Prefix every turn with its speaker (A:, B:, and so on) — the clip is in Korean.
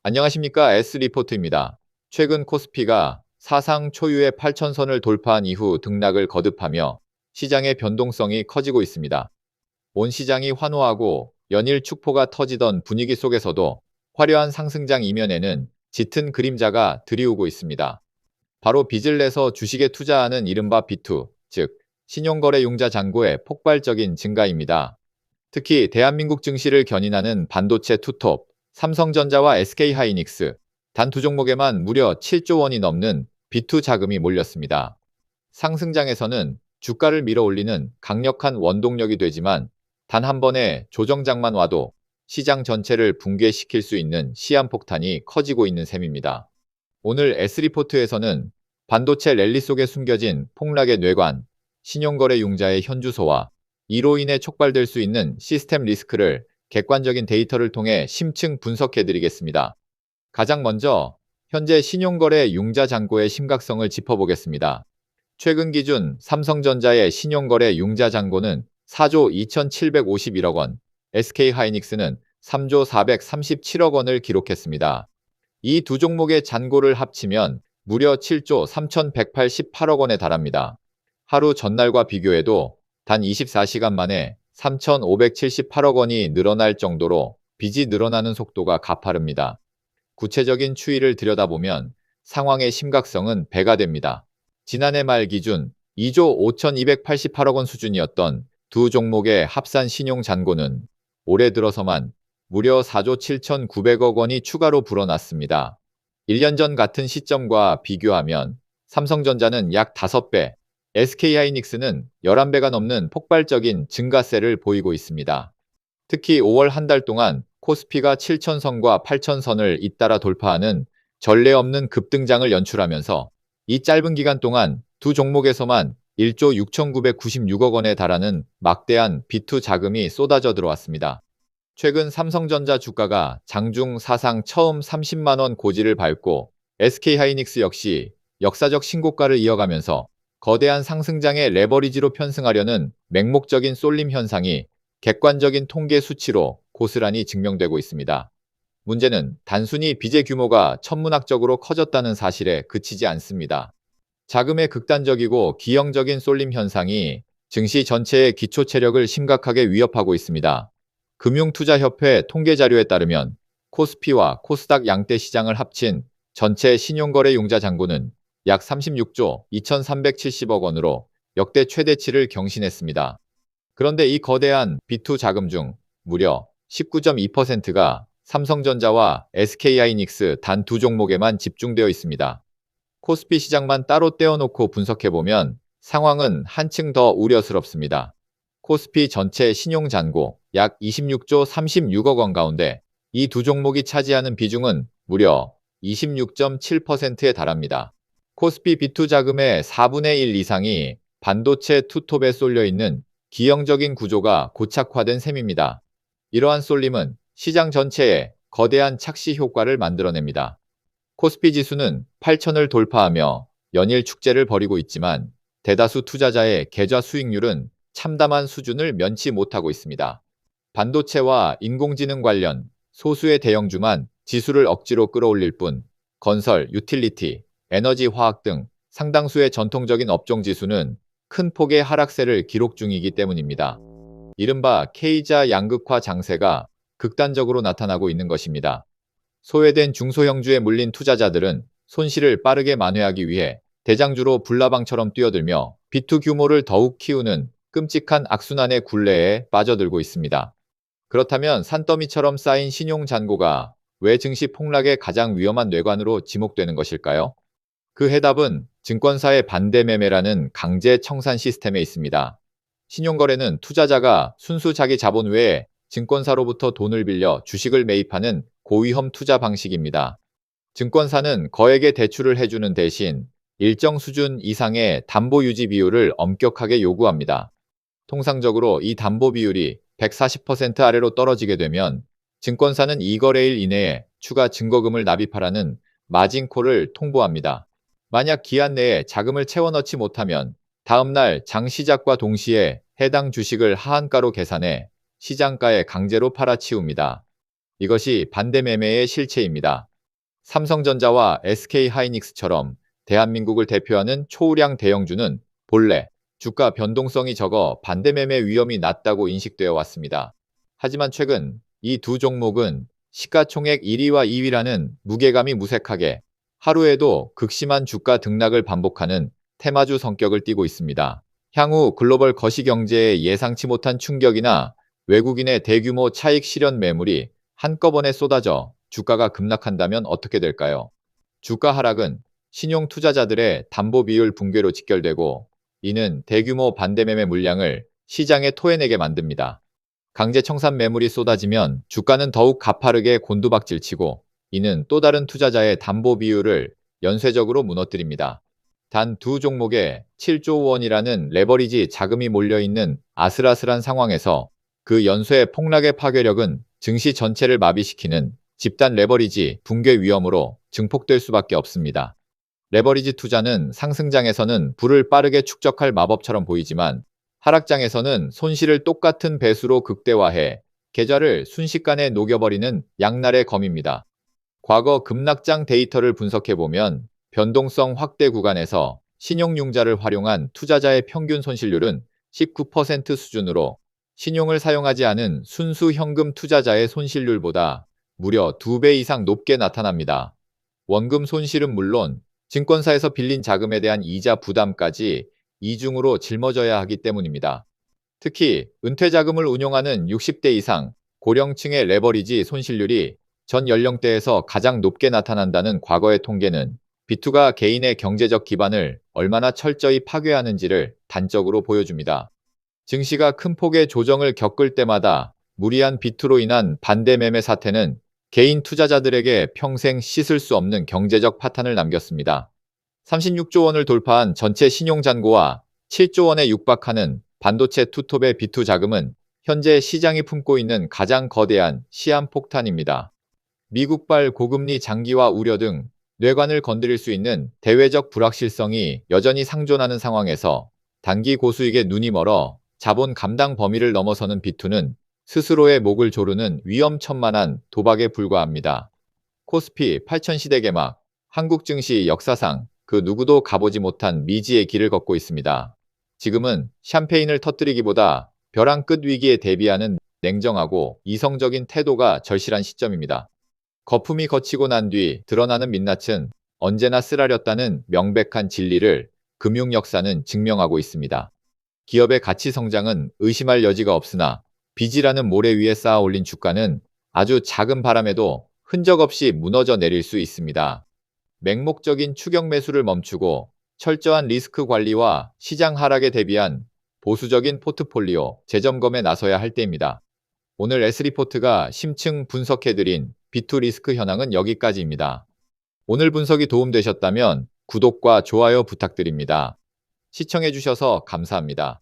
A: 안녕하십니까. S리포트입니다. 최근 코스피가 사상 초유의 8천선을 돌파한 이후 등락을 거듭하며 시장의 변동성이 커지고 있습니다. 온 시장이 환호하고 연일 축포가 터지던 분위기 속에서도 화려한 상승장 이면에는 짙은 그림자가 드리우고 있습니다. 바로 빚을 내서 주식에 투자하는 이른바 B2, 즉 신용거래융자 잔고의 폭발적인 증가입니다. 특히 대한민국 증시를 견인하는 반도체 투톱, 삼성전자와 SK하이닉스, 단 두 종목에만 무려 7조 원이 넘는 B2 자금이 몰렸습니다. 상승장에서는 주가를 밀어올리는 강력한 원동력이 되지만 단 한 번의 조정장만 와도 시장 전체를 붕괴시킬 수 있는 시한폭탄이 커지고 있는 셈입니다. 오늘 S리포트에서는 반도체 랠리 속에 숨겨진 폭락의 뇌관, 신용거래융자의 현주소와 이로 인해 촉발될 수 있는 시스템 리스크를 객관적인 데이터를 통해 심층 분석해드리겠습니다. 가장 먼저 현재 신용거래 융자 잔고의 심각성을 짚어보겠습니다. 최근 기준 삼성전자의 신용거래 융자 잔고는 4조 2,751억 원, SK하이닉스는 3조 437억 원을 기록했습니다. 이 두 종목의 잔고를 합치면 무려 7조 3,188억 원에 달합니다. 하루 전날과 비교해도 단 24시간 만에 3,578억 원이 늘어날 정도로 빚이 늘어나는 속도가 가파릅니다. 구체적인 추이를 들여다보면 상황의 심각성은 배가 됩니다. 지난해 말 기준 2조 5,288억 원 수준이었던 두 종목의 합산 신용 잔고는 올해 들어서만 무려 4조 7,900억 원이 추가로 불어났습니다. 1년 전 같은 시점과 비교하면 삼성전자는 약 5배, SK하이닉스는 11배가 넘는 폭발적인 증가세를 보이고 있습니다. 특히 5월 한 달 동안 코스피가 7천선과 8천선을 잇따라 돌파하는 전례 없는 급등장을 연출하면서 이 짧은 기간 동안 두 종목에서만 1조 6,996억 원에 달하는 막대한 B2 자금이 쏟아져 들어왔습니다. 최근 삼성전자 주가가 장중 사상 처음 30만 원 고지를 밟고 SK하이닉스 역시 역사적 신고가를 이어가면서 거대한 상승장의 레버리지로 편승하려는 맹목적인 쏠림 현상이 객관적인 통계 수치로 고스란히 증명되고 있습니다. 문제는 단순히 빚의 규모가 천문학적으로 커졌다는 사실에 그치지 않습니다. 자금의 극단적이고 기형적인 쏠림 현상이 증시 전체의 기초 체력을 심각하게 위협하고 있습니다. 금융투자협회 통계자료에 따르면 코스피와 코스닥 양대 시장을 합친 전체 신용거래융자 잔고는 약 36조 2,370억 원으로 역대 최대치를 경신했습니다. 그런데 이 거대한 B2 자금 중 무려 19.2%가 삼성전자와 SK하이닉스 단 두 종목에만 집중되어 있습니다. 코스피 시장만 따로 떼어놓고 분석해보면 상황은 한층 더 우려스럽습니다. 코스피 전체 신용잔고 약 26조 36억 원 가운데 이 두 종목이 차지하는 비중은 무려 26.7%에 달합니다. 코스피 B2 자금의 4분의 1 이상이 반도체 투톱에 쏠려 있는 기형적인 구조가 고착화된 셈입니다. 이러한 쏠림은 시장 전체에 거대한 착시 효과를 만들어냅니다. 코스피 지수는 8천을 돌파하며 연일 축제를 벌이고 있지만 대다수 투자자의 계좌 수익률은 참담한 수준을 면치 못하고 있습니다. 반도체와 인공지능 관련 소수의 대형주만 지수를 억지로 끌어올릴 뿐 건설, 유틸리티, 에너지 화학 등 상당수의 전통적인 업종 지수는 큰 폭의 하락세를 기록 중이기 때문입니다. 이른바 K자 양극화 장세가 극단적으로 나타나고 있는 것입니다. 소외된 중소형주에 물린 투자자들은 손실을 빠르게 만회하기 위해 대장주로 불나방처럼 뛰어들며 B2 규모를 더욱 키우는 끔찍한 악순환의 굴레에 빠져들고 있습니다. 그렇다면 산더미처럼 쌓인 신용잔고가 왜 증시 폭락의 가장 위험한 뇌관으로 지목되는 것일까요? 그 해답은 증권사의 반대매매라는 강제 청산 시스템에 있습니다. 신용거래는 투자자가 순수 자기 자본 외에 증권사로부터 돈을 빌려 주식을 매입하는 고위험 투자 방식입니다. 증권사는 거액의 대출을 해주는 대신 일정 수준 이상의 담보 유지 비율을 엄격하게 요구합니다. 통상적으로 이 담보 비율이 140% 아래로 떨어지게 되면 증권사는 이 거래일 이내에 추가 증거금을 납입하라는 마진콜을 통보합니다. 만약 기한 내에 자금을 채워넣지 못하면 다음날 장 시작과 동시에 해당 주식을 하한가로 계산해 시장가에 강제로 팔아치웁니다. 이것이 반대매매의 실체입니다. 삼성전자와 SK하이닉스처럼 대한민국을 대표하는 초우량 대형주는 본래 주가 변동성이 적어 반대매매 위험이 낮다고 인식되어 왔습니다. 하지만 최근 이 두 종목은 시가총액 1위와 2위라는 무게감이 무색하게 하루에도 극심한 주가 등락을 반복하는 테마주 성격을 띠고 있습니다. 향후 글로벌 거시경제에 예상치 못한 충격이나 외국인의 대규모 차익 실현 매물이 한꺼번에 쏟아져 주가가 급락한다면 어떻게 될까요? 주가 하락은 신용 투자자들의 담보 비율 붕괴로 직결되고, 이는 대규모 반대매매 물량을 시장에 토해내게 만듭니다. 강제 청산 매물이 쏟아지면 주가는 더욱 가파르게 곤두박질치고, 이는 또 다른 투자자의 담보 비율을 연쇄적으로 무너뜨립니다. 단 두 종목에 7조 원이라는 레버리지 자금이 몰려있는 아슬아슬한 상황에서 그 연쇄 폭락의 파괴력은 증시 전체를 마비시키는 집단 레버리지 붕괴 위험으로 증폭될 수밖에 없습니다. 레버리지 투자는 상승장에서는 불을 빠르게 축적할 마법처럼 보이지만, 하락장에서는 손실을 똑같은 배수로 극대화해 계좌를 순식간에 녹여버리는 양날의 검입니다. 과거 급락장 데이터를 분석해보면 변동성 확대 구간에서 신용융자를 활용한 투자자의 평균 손실률은 19% 수준으로, 신용을 사용하지 않은 순수 현금 투자자의 손실률보다 무려 2배 이상 높게 나타납니다. 원금 손실은 물론 증권사에서 빌린 자금에 대한 이자 부담까지 이중으로 짊어져야 하기 때문입니다. 특히 은퇴 자금을 운용하는 60대 이상 고령층의 레버리지 손실률이 전 연령대에서 가장 높게 나타난다는 과거의 통계는 비투가 개인의 경제적 기반을 얼마나 철저히 파괴하는지를 단적으로 보여줍니다. 증시가 큰 폭의 조정을 겪을 때마다 무리한 비투로 인한 반대 매매 사태는 개인 투자자들에게 평생 씻을 수 없는 경제적 파탄을 남겼습니다. 36조 원을 돌파한 전체 신용잔고와 7조 원에 육박하는 반도체 투톱의 비투 자금은 현재 시장이 품고 있는 가장 거대한 시한폭탄입니다. 미국발 고금리 장기화 우려 등 뇌관을 건드릴 수 있는 대외적 불확실성이 여전히 상존하는 상황에서 단기 고수익에 눈이 멀어 자본 감당 범위를 넘어서는 비투는 스스로의 목을 조르는 위험천만한 도박에 불과합니다. 코스피 8000시대 개막, 한국 증시 역사상 그 누구도 가보지 못한 미지의 길을 걷고 있습니다. 지금은 샴페인을 터뜨리기보다 벼랑 끝 위기에 대비하는 냉정하고 이성적인 태도가 절실한 시점입니다. 거품이 거치고 난 뒤 드러나는 민낯은 언제나 쓰라렸다는 명백한 진리를 금융 역사는 증명하고 있습니다. 기업의 가치 성장은 의심할 여지가 없으나, 빚이라는 모래 위에 쌓아 올린 주가는 아주 작은 바람에도 흔적 없이 무너져 내릴 수 있습니다. 맹목적인 추격 매수를 멈추고 철저한 리스크 관리와 시장 하락에 대비한 보수적인 포트폴리오 재점검에 나서야 할 때입니다. 오늘 S리포트가 심층 분석해드린 비투 리스크 현황은 여기까지입니다. 오늘 분석이 도움되셨다면 구독과 좋아요 부탁드립니다. 시청해주셔서 감사합니다.